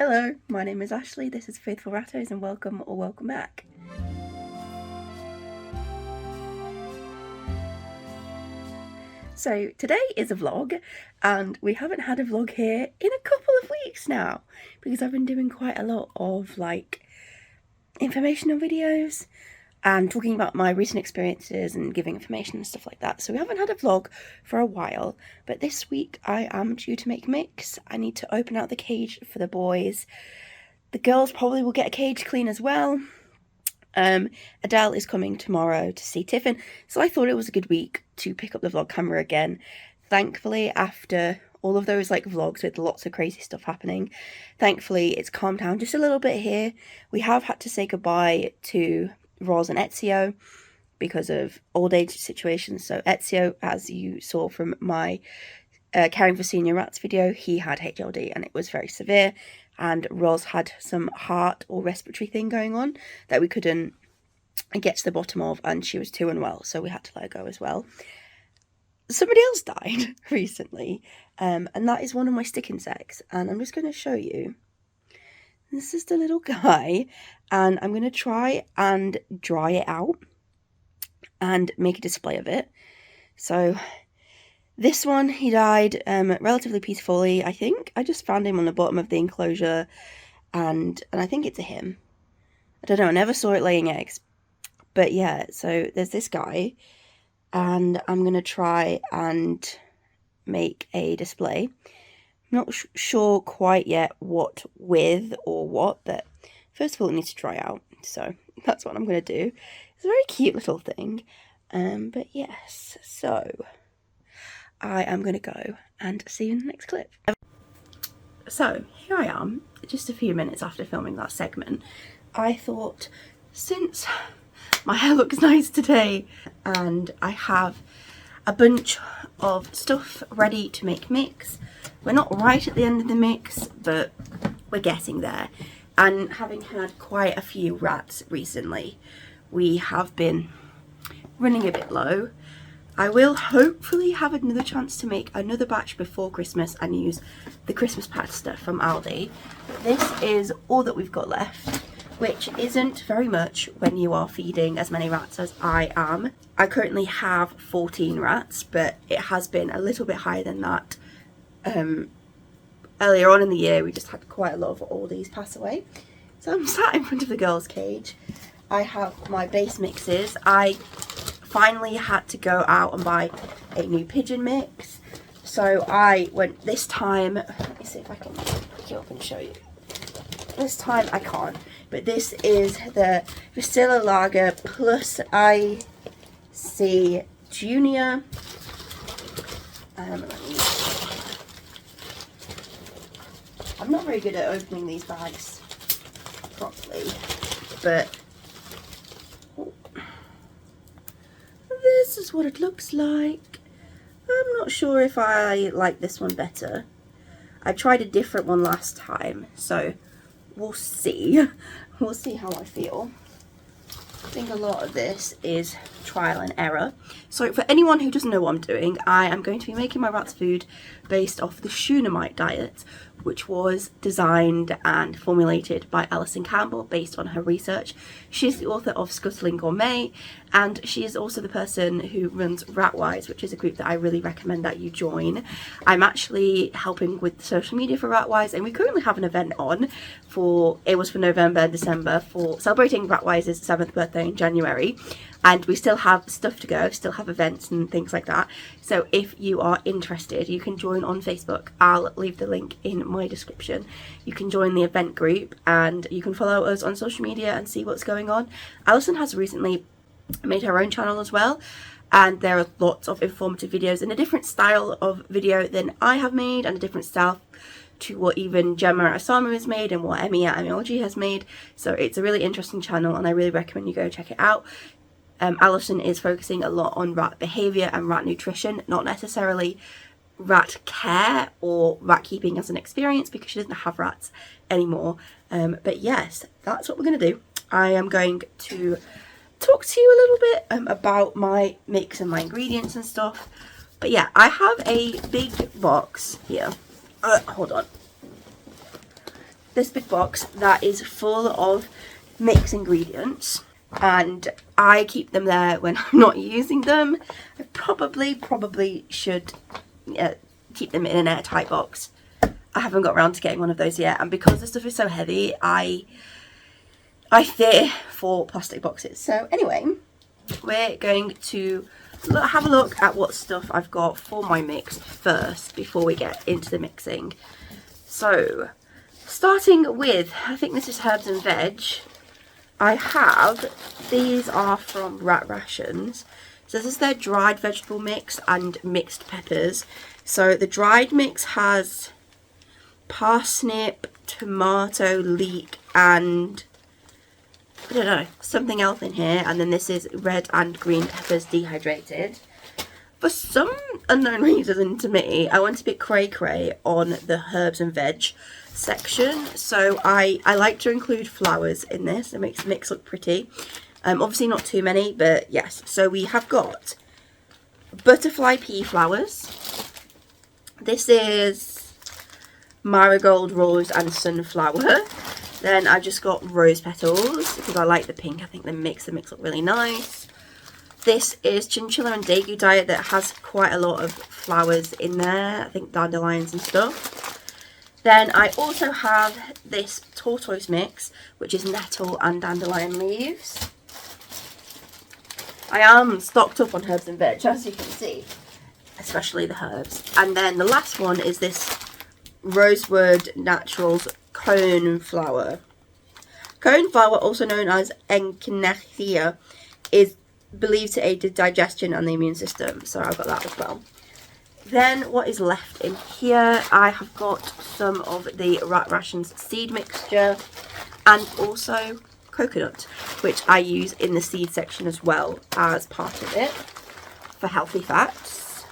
Hello, my name is Ashley, this is Faithful Rattos, and welcome or welcome back. So today is a vlog, and we haven't had a vlog here in a couple of weeks now, because I've been doing quite a lot of like informational videos and talking about my recent experiences and giving information and stuff like that. So we haven't had a vlog for a while, but this week I am due to make mix. I need to open out the cage for the boys. The girls probably will get a cage clean as well. Adele is coming tomorrow to see Tiffin, so I thought it was a good week to pick up the vlog camera again. Thankfully, after all of those like vlogs with lots of crazy stuff happening, thankfully it's calmed down just a little bit here. We have had to say goodbye to Roz and Ezio because of old age situations. So Ezio, as you saw from my caring for senior rats video, he had HLD and it was very severe, and Roz had some heart or respiratory thing going on that we couldn't get to the bottom of, and she was too unwell, so we had to let her go as well. Somebody else died recently, and that is one of my stick insects, and I'm just going to show you. This is the little guy, and I'm going to try and dry it out and make a display of it. So this one, he died relatively peacefully, I think. I just found him on the bottom of the enclosure, and I think it's a him. I don't know, I never saw it laying eggs. But yeah, so there's this guy, and I'm going to try and make a display. I'm not sure quite yet what with or what, but first of all it needs to dry out, so that's what I'm going to do. It's a very cute little thing, but yes, so I am going to go and see you in the next clip. So here I am, just a few minutes after filming that segment. I thought, since my hair looks nice today and I have a bunch of stuff ready to make mix, we're not right at the end of the mix, but we're getting there. And having had quite a few rats recently, we have been running a bit low. I will hopefully have another chance to make another batch before Christmas and use the Christmas pasta from Aldi. This is all that we've got left, which isn't very much when you are feeding as many rats as I am. I currently have 14 rats, but it has been a little bit higher than that. Earlier on in the year, we just had quite a lot of Aldi's pass away. So I'm sat in front of the girls' cage. I have my base mixes. I finally had to go out and buy a new pigeon mix. So I went this time, let me see if I can pick it up and show you. This time I can't, but this is the Vistilla Lager Plus IC Junior. I'm not very good at opening these bags properly, but this is what it looks like. I'm not sure if I like this one better. I tried a different one last time, so we'll see. We'll see how I feel. I think a lot of this is trial and error. So for anyone who doesn't know what I'm doing, I am going to be making my rats food based off the Shunamite diet, which was designed and formulated by Alison Campbell based on her research. She's the author of Scuttling Gourmet, and she is also the person who runs Ratwise, which is a group that I really recommend that you join. I'm actually helping with social media for Ratwise, and we currently have an event on for November and December for celebrating Ratwise's 7th birthday in January. And we still have stuff to go, still have events and things like that. So if you are interested, you can join on Facebook. I'll leave the link in my description. You can join the event group and you can follow us on social media and see what's going on. Alison has recently made her own channel as well, and there are lots of informative videos in a different style of video than I have made, and a different style to what even Gemma Asamu has made and what Emiya Emioji has made. So it's a really interesting channel and I really recommend you go check it out. Alison is focusing a lot on rat behaviour and rat nutrition, not necessarily rat care or rat keeping as an experience, because she doesn't have rats anymore. But yes, that's what we're going to do. I am going to talk to you a little bit about my mix and my ingredients and stuff. But yeah, I have a big box here. Hold on. this big box that is full of mix ingredients, and I keep them there when I'm not using them. I probably should keep them in an airtight box. I haven't got around to getting one of those yet, and because the stuff is so heavy, I fear for plastic boxes. So anyway, we're going to have a look at what stuff I've got for my mix first before we get into the mixing. So starting with, I think this is herbs and veg. I have, these are from Rat Rations. So this is their dried vegetable mix and mixed peppers. So the dried mix has parsnip, tomato, leek, and I don't know, something else in here. And then this is red and green peppers dehydrated. For some unknown reason to me, I went a bit cray-cray on the herbs and veg section. So I like to include flowers in this. It makes the mix look pretty. Obviously not too many, but yes. So we have got butterfly pea flowers. This is marigold, rose and sunflower. Then I've just got rose petals because I like the pink. I think they makes the mix look really nice. This is chinchilla and daegu diet that has quite a lot of flowers in there. I think dandelions and stuff. Then I also have this tortoise mix, which is nettle and dandelion leaves. I am stocked up on herbs and veg, as you can see, especially the herbs. And then the last one is this Rosewood Naturals cone flower. Cone flower, also known as echinacea, is believed to aid the digestion and the immune system. So I've got that as well. Then what is left in here, I have got some of the Rat Rations seed mixture and also coconut, which I use in the seed section as well as part of it for healthy fats.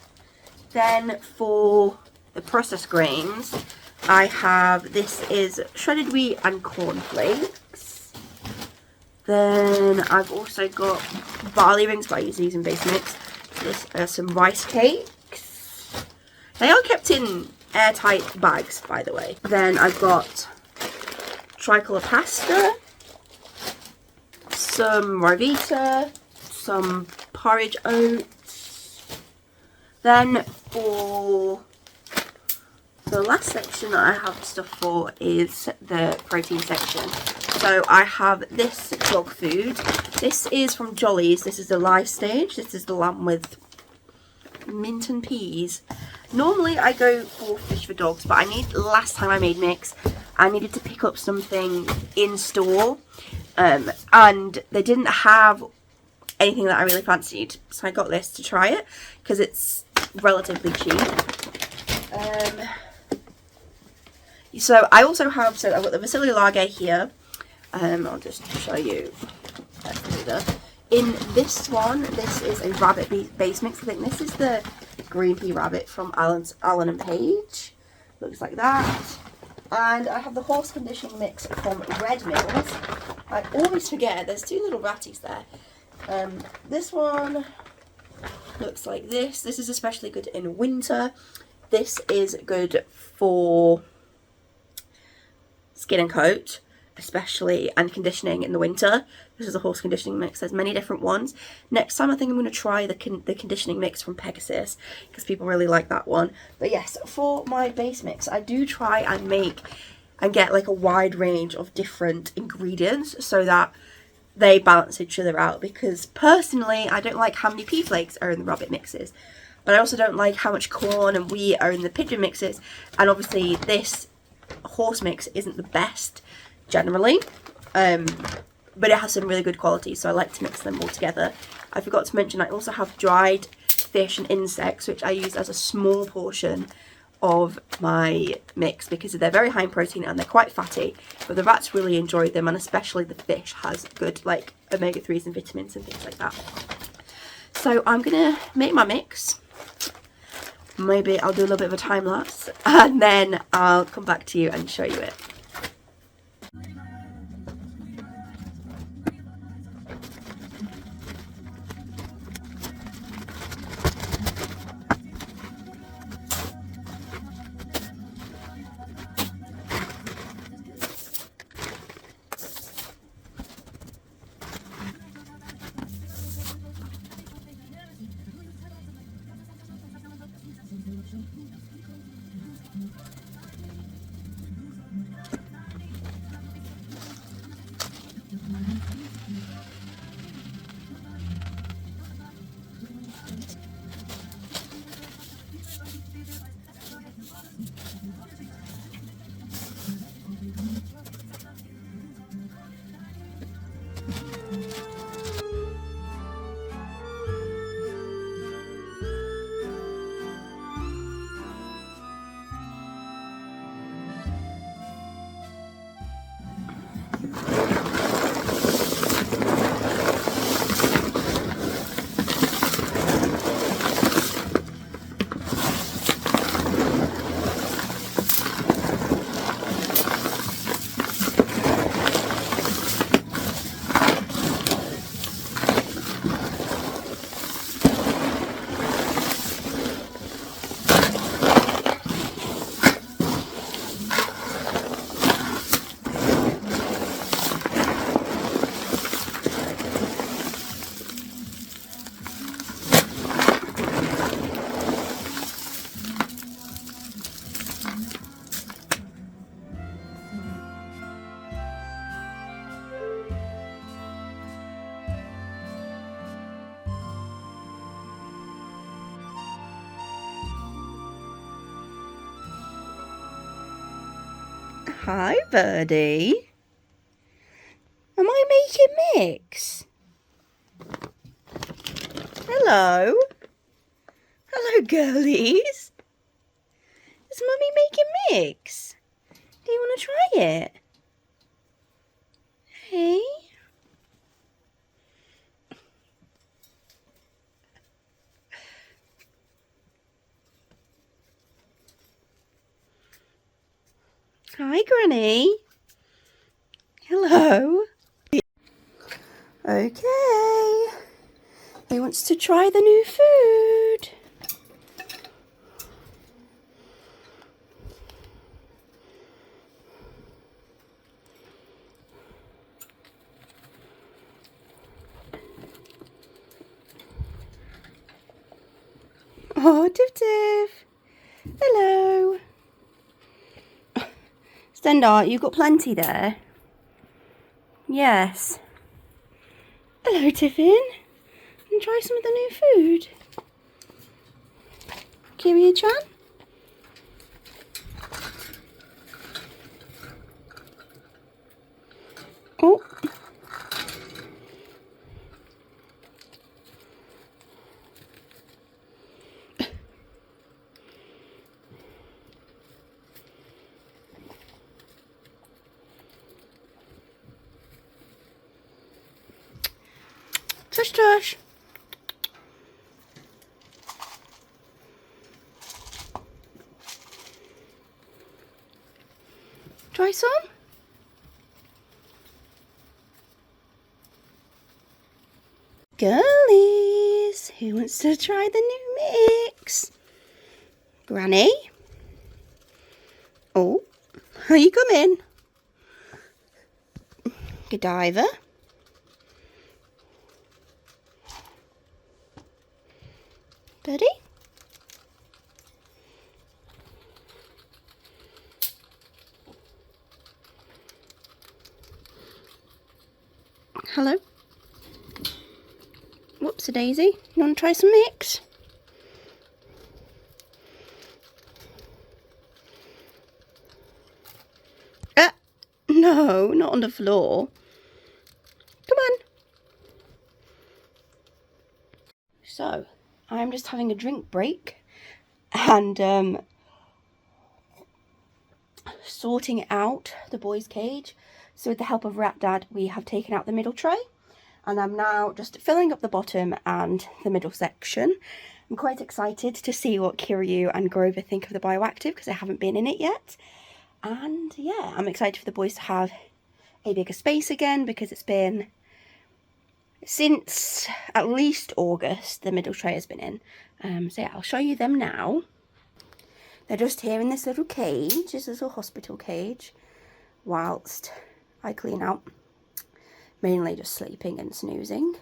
Then for the processed grains, I have, this is shredded wheat and corn flakes. Then I've also got barley rings, but I use these in base mix. This are some rice cakes. They are kept in airtight bags, by the way. Then I've got tricolour pasta, some Rivita, some porridge oats. Then for the last section that I have stuff for is the protein section. So I have this dog food. This is from Jollyes. This is the live stage. This is the lamb with mint and peas. Normally I go for fish for dogs, but last time I made mix, I needed to pick up something in store, and they didn't have anything that I really fancied, so I got this to try it because it's relatively cheap. So I also have, so I've got the Vasili Lager here. I'll just show you. In this one, this is a rabbit base mix. I think this is the green pea rabbit from Allen and Page. Looks like that. And I have the horse conditioning mix from Red Mills. I always forget, there's two little ratties there. This one looks like this. This is especially good in winter. This is good for skin and coat, especially, and conditioning in the winter. This is a horse conditioning mix. There's many different ones. Next time I think I'm going to try the conditioning mix from Pegasus because people really like that one. But yes, for my base mix, I do try and make and get like a wide range of different ingredients so that they balance each other out, because personally I don't like how many pea flakes are in the rabbit mixes, but I also don't like how much corn and wheat are in the pigeon mixes, and obviously this horse mix isn't the best generally, but it has some really good quality, so I like to mix them all together. I forgot to mention I also have dried fish and insects, which I use as a small portion of my mix because they're very high in protein and they're quite fatty, but the rats really enjoy them, and especially the fish has good like omega-3s and vitamins and things like that. So I'm gonna make my mix. Maybe I'll do a little bit of a time lapse and then I'll come back to you and show you it. Hi, birdie. Am I making mix? Hello? Hello, girlies. Is Mummy making mix? Do you want to try it? Hey? Hi, Granny. Hello. Okay. He wants to try the new food. Oh, Tiff Tiff. Hello. Stendar, you've got plenty there. Yes. Hello, Tiffin. And try some of the new food. Kiryu-chan. Oh. Tush tush. Try some? Girlies, who wants to try the new mix? Granny? Oh, are you coming? Godiva? Buddy? Hello? Whoops-a-daisy. You want to try some mix? No, not on the floor. Come on. So, I'm just having a drink break and sorting out the boys' cage. So with the help of Rat Dad, we have taken out the middle tray. And I'm now just filling up the bottom and the middle section. I'm quite excited to see what Kiryu and Grover think of the Bioactive because I haven't been in it yet. And yeah, I'm excited for the boys to have a bigger space again because it's been since at least August the middle tray has been in. So yeah, I'll show you them now. They're just here in this little cage, this little hospital cage, whilst I clean out. Mainly just sleeping and snoozing.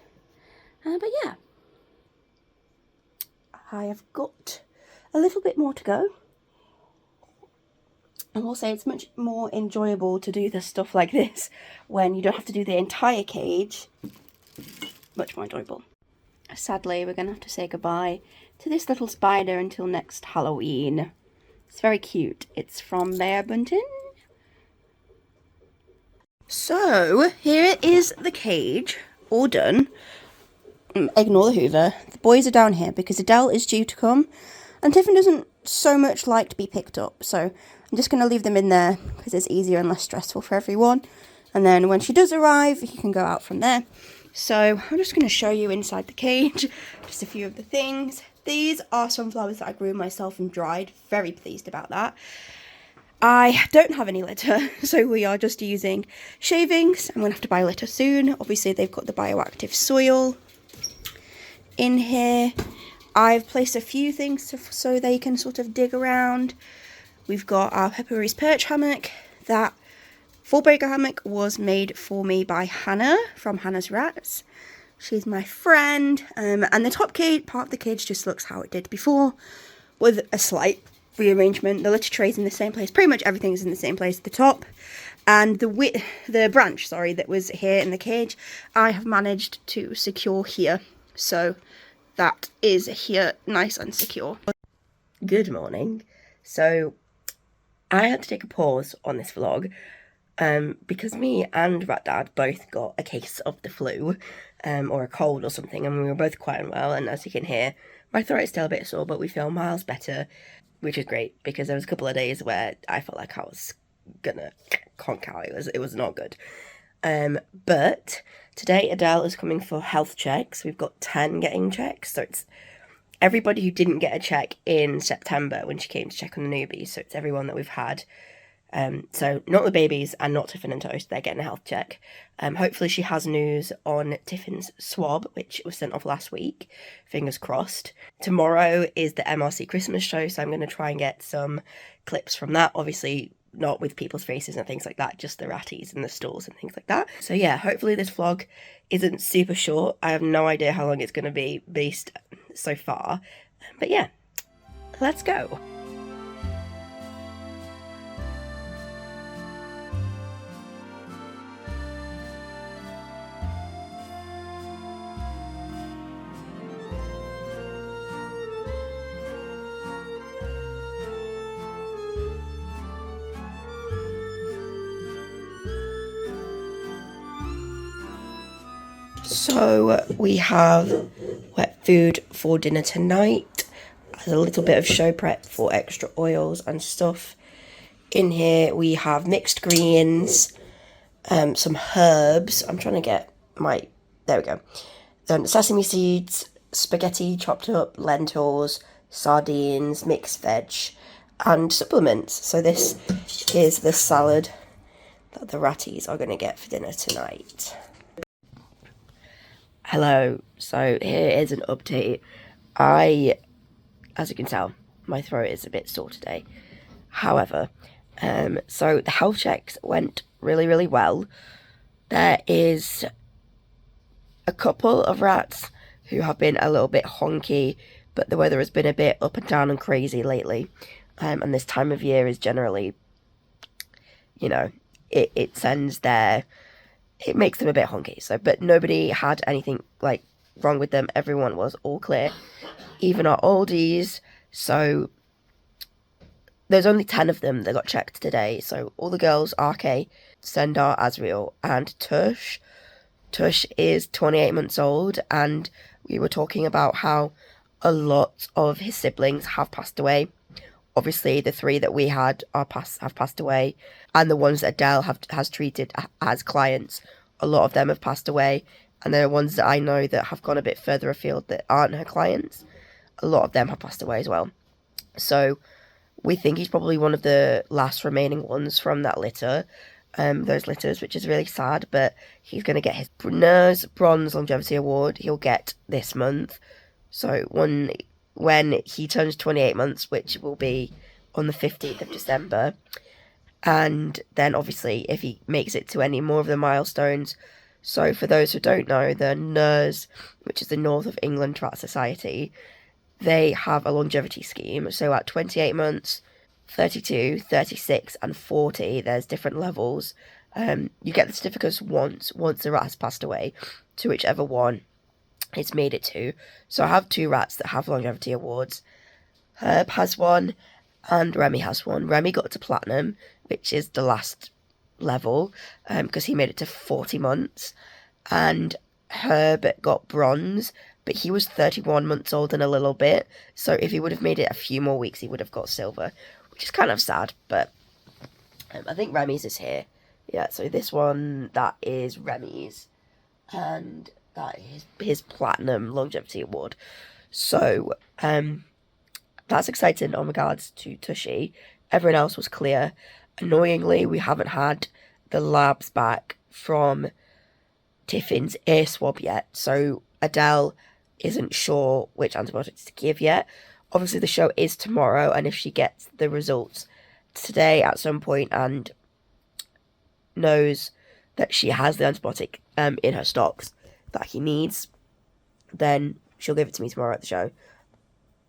But yeah, I have got a little bit more to go. I will say it's much more enjoyable to do this stuff like this when you don't have to do the entire cage. Much more enjoyable. Sadly, we're going to have to say goodbye to this little spider until next Halloween. It's very cute. It's from Bear Bunting. So, here is the cage, all done. Ignore the hoover. The boys are down here because Adele is due to come. And Tiffin doesn't so much like to be picked up. So, I'm just going to leave them in there because it's easier and less stressful for everyone. And then when she does arrive, you can go out from there. So, I'm just going to show you inside the cage just a few of the things. These are sunflowers that I grew myself and dried. Very pleased about that. I don't have any litter, so we are just using shavings. I'm going to have to buy litter soon. Obviously, they've got the bioactive soil in here. I've placed a few things so they can sort of dig around. We've got our Peppery's perch hammock. That full breaker hammock was made for me by Hannah from Hannah's Rats. She's my friend. And the top cage, part of the cage just looks how it did before, with a slight rearrangement. The litter tray's in the same place. Pretty much everything's in the same place at the top. And the branch, that was here in the cage, I have managed to secure here. So that is here, nice and secure. Good morning. So I had to take a pause on this vlog because me and Rat Dad both got a case of the flu or a cold or something, and we were both quite unwell, and as you can hear, my throat is still a bit sore, but we feel miles better, which is great, because there was a couple of days where I felt like I was gonna conk out. It was not good. But today Adele is coming for health checks. We've got 10 getting checks, so it's everybody who didn't get a check in September when she came to check on the newbies, so it's everyone that we've had. So not the babies and not Tiffin and Toast, they're getting a health check. Hopefully she has news on Tiffin's swab, which was sent off last week. Fingers crossed. Tomorrow is the MRC Christmas show, so I'm going to try and get some clips from that. Obviously not with people's faces and things like that, just the ratties and the stalls and things like that. So yeah, hopefully this vlog isn't super short. I have no idea how long it's going to be based so far. But yeah, let's go. So we have wet food for dinner tonight. There's a little bit of show prep for extra oils and stuff. In here we have mixed greens, some herbs. I'm trying to get my, there we go. Then sesame seeds, spaghetti chopped up, lentils, sardines, mixed veg, and supplements. So this is the salad that the ratties are going to get for dinner tonight. Hello, so here is an update. As you can tell, my throat is a bit sore today. However, so the health checks went really, really well. There is a couple of rats who have been a little bit honky, but the weather has been a bit up and down and crazy lately. And this time of year is generally, you know, it sends their... It makes them a bit honky, so, but nobody had anything, like, wrong with them. Everyone was all clear, even our oldies, so there's only 10 of them that got checked today, so all the girls, RK, Sendar, Azriel, and Tush. Tush is 28 months old, and we were talking about how a lot of his siblings have passed away. Obviously, the 3 that we had have passed away, and the ones that Adele has treated as clients, a lot of them have passed away, and there are ones that I know that have gone a bit further afield that aren't her clients. A lot of them have passed away as well. So we think he's probably one of the last remaining ones from that litter, those litters, which is really sad, but he's going to get his NERS Bronze Longevity Award. He'll get this month. So when he turns 28 months, which will be on the 15th of December. And then obviously if he makes it to any more of the milestones. So for those who don't know, the NERS, which is the North of England Rat Society, they have a longevity scheme. So at 28 months, 32, 36 and 40, there's different levels. You get the certificates once the rat has passed away, to whichever one it's made it to. So I have 2 rats that have longevity awards. Herb has one and Remy has one. Remy got to platinum, which is the last level, because he made it to 40 months, and Herb got bronze, but he was 31 months old and a little bit, so if he would have made it a few more weeks he would have got silver, which is kind of sad. But I think Remy's is here. Yeah, so this one, that is Remy's, and that is his platinum longevity award. So that's exciting on regards to Tushy. Everyone else was clear. Annoyingly, we haven't had the labs back from Tiffin's ear swab yet, so Adele isn't sure which antibiotics to give yet. Obviously the show is tomorrow, and if she gets the results today at some point and knows that she has the antibiotic in her stocks that he needs, then she'll give it to me tomorrow at the show.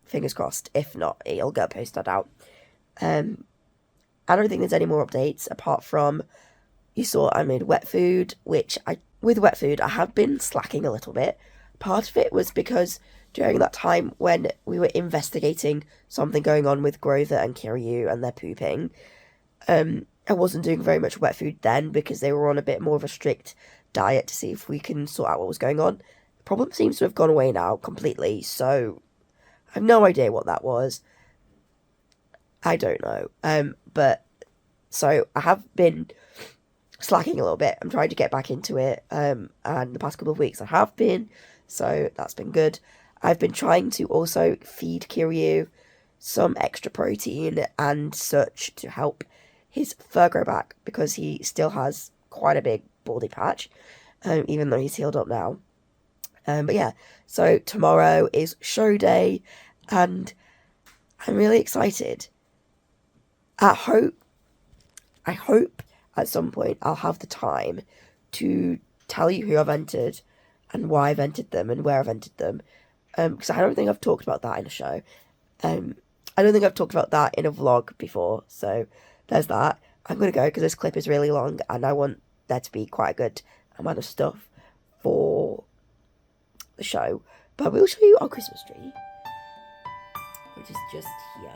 Fingers crossed. If not, it'll get posted out. I don't think there's any more updates apart from, you saw I made wet food, with wet food I have been slacking a little bit. Part of it was because during that time when we were investigating something going on with Grover and Kiryu and their pooping, I wasn't doing very much wet food then because they were on a bit more of a strict diet to see if we can sort out what was going on. The problem seems to have gone away now completely, so I have no idea what that was. I don't know. But so I have been slacking a little bit. I'm trying to get back into it. And the past couple of weeks I have been, so that's been good. I've been trying to also feed Kiryu some extra protein and such to help his fur grow back because he still has quite a big baldy patch, even though he's healed up now. But yeah, so tomorrow is show day and I'm really excited. I hope at some point I'll have the time to tell you who I've entered and why I've entered them and where I've entered them. Because I don't think I've talked about that in a show. I don't think I've talked about that in a vlog before, so there's that. I'm going to go because this clip is really long and I want there to be quite a good amount of stuff for the show. But I will show you our Christmas tree, which is just here.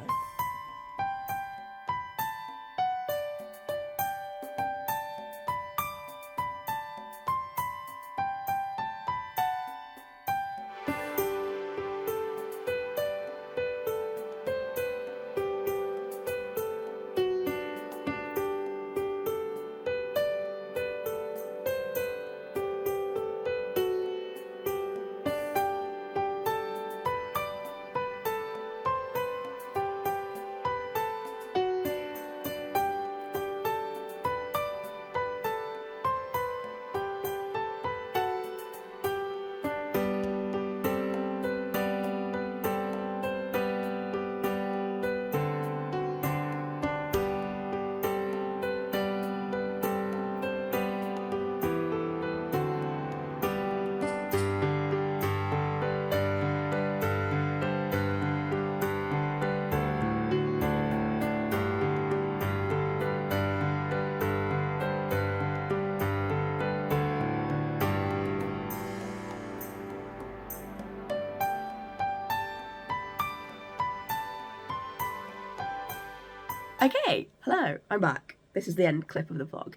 Okay, hello, I'm back. This is the end clip of the vlog.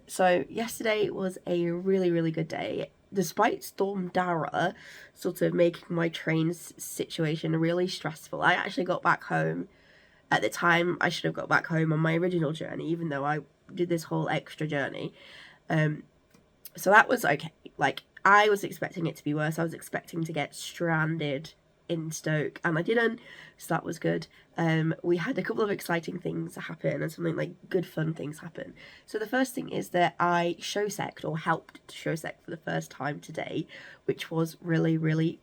So yesterday was a really good day. Despite Storm Dara sort of making my train situation really stressful, I actually got back home at the time I should have got back home on my original journey, even though I did this whole extra journey. So that was okay. Like, I was expecting it to be worse. I was expecting to get stranded in Stoke and I didn't, so that was good. We had a couple of exciting things happen and something like good fun things happen. So the first thing is that I showsec'd or helped to showsec for the first time today, which was really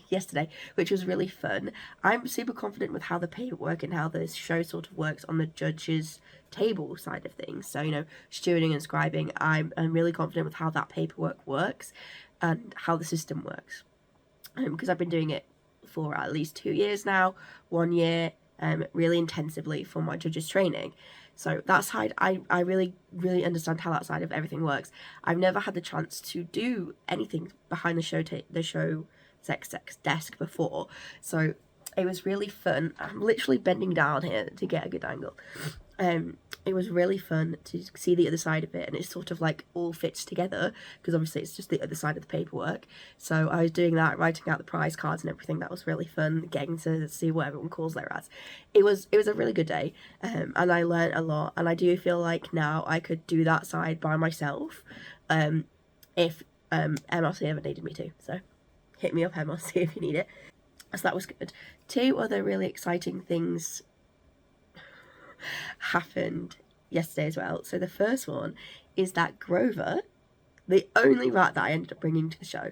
yesterday, which was really fun. I'm super confident with how the paperwork and how this show sort of works on the judges table side of things. So, you know, stewarding and scribing, I'm really confident with how that paperwork works and how the system works. Because I've been doing it for at least 2 years now, 1 year, really intensively for my judges training. So that side, I really understand how that side of everything works. I've never had the chance to do anything behind the show sex desk before, so it was really fun. I'm literally bending down here to get a good angle. It was really fun to see the other side of it, and it sort of like all fits together because obviously it's just the other side of the paperwork. So I was doing that, writing out the prize cards and everything. That was really fun, getting to see what everyone calls their ads. It was a really good day, and I learned a lot, and I do feel like now I could do that side by myself if MLC ever needed me to. So hit me up, MLC, if you need it. So that was good. 2 other really exciting things happened yesterday as well. So the first one is that Grover, the only rat that I ended up bringing to the show,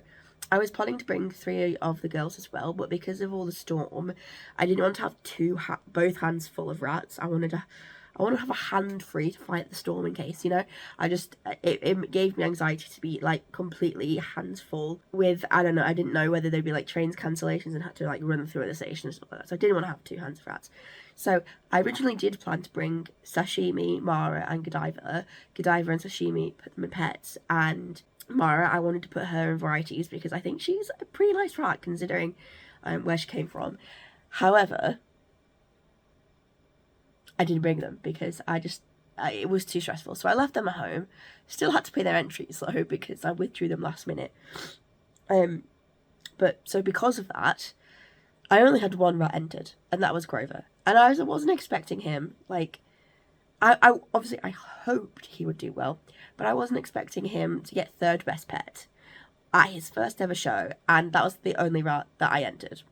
I was planning to bring 3 of the girls as well, but because of all the storm, I didn't want to have both hands full of rats. I want to have a hand free to fight the storm in case, you know. It gave me anxiety to be like completely hands full with, I don't know, I didn't know whether there'd be like trains cancellations and had to like run through the station and stuff like that. So I didn't want to have 2 hands of rats. So I originally did plan to bring Sashimi, Mara and Godiva. Godiva and Sashimi, put them in pets, and Mara, I wanted to put her in varieties because I think she's a pretty nice rat considering where she came from. However, I didn't bring them because it was too stressful. So I left them at home. Still had to pay their entries though because I withdrew them last minute. But so because of that, I only had one rat entered, and that was Grover. And I wasn't expecting him, like, I obviously, I hoped he would do well, but I wasn't expecting him to get third best pet at his first ever show, and that was the only rat that I entered.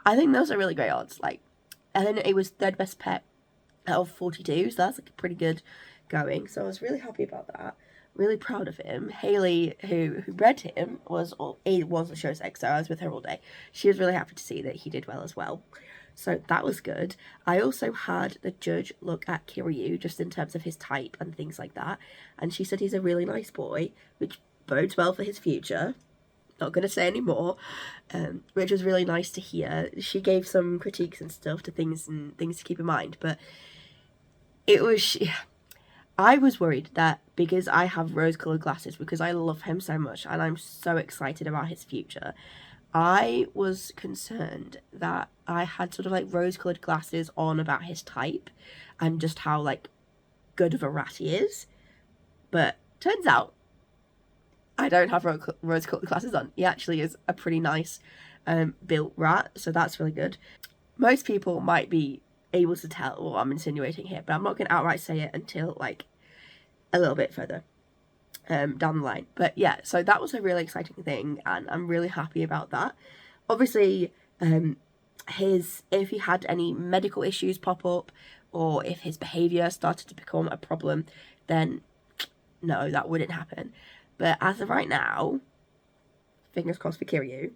I think those are really great odds, like, and then it was third best pet out of 42, so that's like a pretty good going, so I was really happy about that. Really proud of him. Haley, who bred him, was the show's ex, so I was with her all day. She was really happy to see that he did well as well. So that was good. I also had the judge look at Kiryu, just in terms of his type and things like that. And she said he's a really nice boy, which bodes well for his future. Not going to say any more, which was really nice to hear. She gave some critiques and stuff to things to keep in mind. But it was... I was worried that because I have rose-coloured glasses, because I love him so much and I'm so excited about his future, I was concerned that I had sort of like rose-coloured glasses on about his type and just how like good of a rat he is. But turns out I don't have rose-coloured glasses on. He actually is a pretty nice built rat, so that's really good. Most people might be able to tell what I'm insinuating here, but I'm not going to outright say it until like a little bit further down the line. But yeah, so that was a really exciting thing, and I'm really happy about that. Obviously, if he had any medical issues pop up, or if his behaviour started to become a problem, then no, that wouldn't happen. But as of right now, fingers crossed for Kiryu.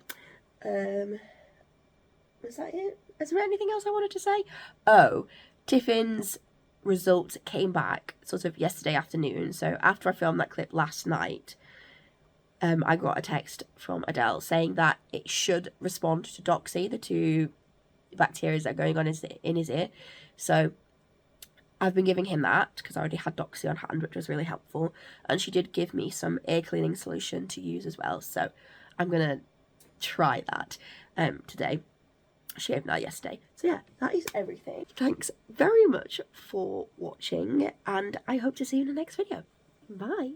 Is that it? Is there anything else I wanted to say? Oh, Tiffin's result came back sort of yesterday afternoon. So after I filmed that clip last night, I got a text from Adele saying that it should respond to Doxy, the two bacteria that are going on in his ear. So I've been giving him that because I already had Doxy on hand, which was really helpful. And she did give me some ear cleaning solution to use as well. So I'm going to try that today. Shaved now yesterday. So yeah, that is everything. Thanks very much for watching, and I hope to see you in the next video. Bye.